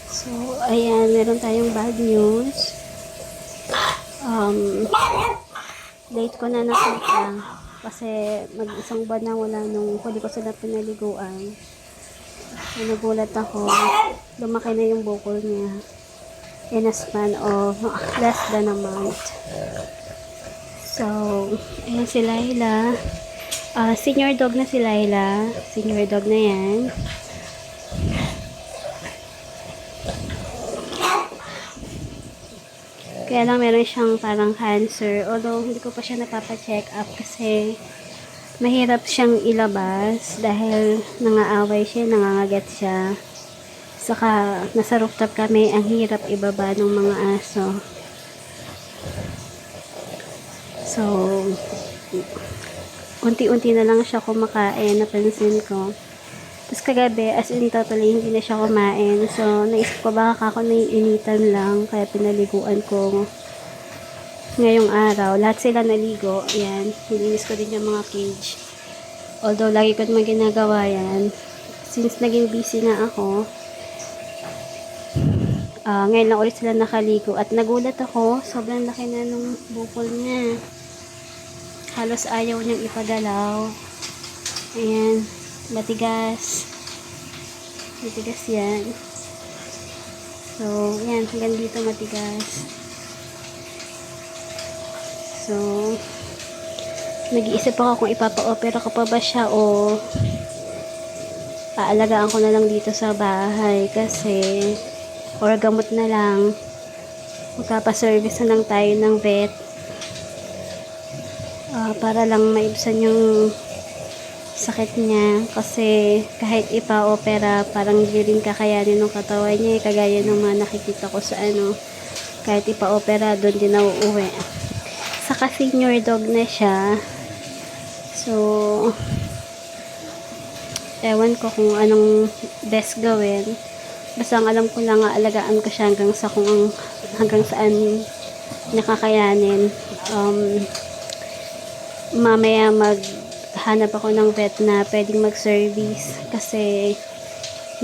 So, ayan, meron tayong bad news. Late ko na nakita kasi mag-isang buwan na wala nung huli ko sila pinaliguan. So, nagulat ako. Lumaki na yung bukol niya in a span of less than a month. So, ayan si Layla. Senior dog na si Layla. Senior dog na yan. Kaya lang meron siyang parang cancer. Although, hindi ko pa siya napapa-check up kasi mahirap siyang ilabas dahil nangaaway siya, nangangagat siya. Saka, nasa rooftop kami, ang hirap ibaba ng mga aso. So, unti-unti na lang siya kumakain, napansin ko. Tapos kagabi, as in totally, hindi na siya kumain. So, naisip ko baka ako naiinitan lang, kaya pinaliguan ko ngayong araw. Lahat sila naligo. Ayan, nilinis ko din yung mga cage. Although, lagi ko naman ginagawa yan. Since naging busy na ako, ngayon lang ulit sila nakaligo. At nagulat ako, sobrang laki na nung bukol niya. Halos ayaw niyang ipagalaw. Ayan, matigas. Matigas yan. So, ayan, hanggang dito matigas. So, nag-iisip ako kung ipapa-opera ko pa ba siya o aalagaan ko na lang dito sa bahay kasi or gamot na lang. Magpapaservice na lang tayo ng vet para lang maibsan yung sakit niya kasi kahit ipa-opera parang hindi rin kakayanin ng katawan niya kagaya ng mga nakikita ko sa kahit ipa-opera doon din nauuwi. Saka senior dog na siya, so ewan ko kung anong best gawin. Basta ang alam ko lang alagaan ko siya hanggang saan nakakayanin. Mamaya maghanap ako ng vet na pwedeng mag-service kasi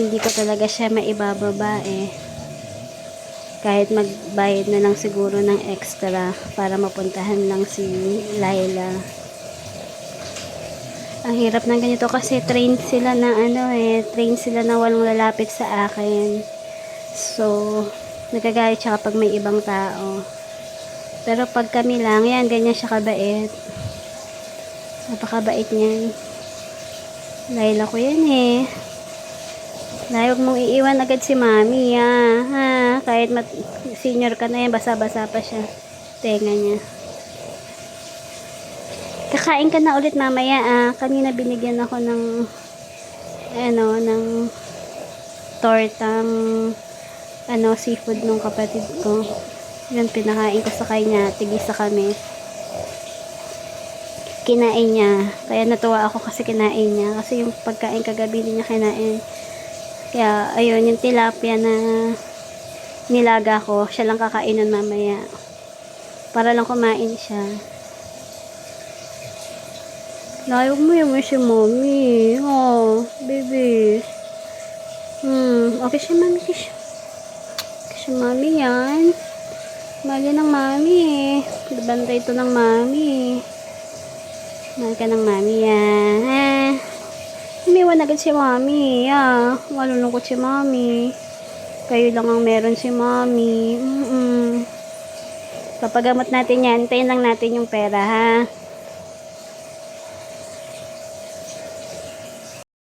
hindi ko talaga siya maibababa kahit magbayad na lang siguro ng extra para mapuntahan lang si Layla. Ang hirap ng ganito kasi trained sila na trained sila na walang lalapit sa akin. So, nagagalit siya kapag may ibang tao. Pero pag kami lang, yan, ganyan siya kabait. Napakabait niyan. Layla ko yan Layla, huwag mong iiwan agad si mami, ha? Kahit senior ka na yan, basa-basa pa siya. Tenga niya. Kakain ka na ulit mamaya, Kanina binigyan ako ng tortang seafood nung kapatid ko. Yun, pinakain ko sa kanya. Tigisa kami. Kinain niya. Kaya natuwa ako kasi kinain niya. Kasi yung pagkain kagabi din niya kinain. Kaya, ayun, yung tilapia na nilaga ko, siya lang kakainan mamaya. Para lang kumain siya. Layog mo yung si mommy. Oh, baby. Okay si mami. Kasi mami yan. Mali ng mami Bantay ito ng mami Mahal ka ng mami yan. Umiwan agad si mami. Malulungkot si mami. Kayo lang ang meron si mami. Papagamot natin yan. Hintayin lang natin yung pera, ha.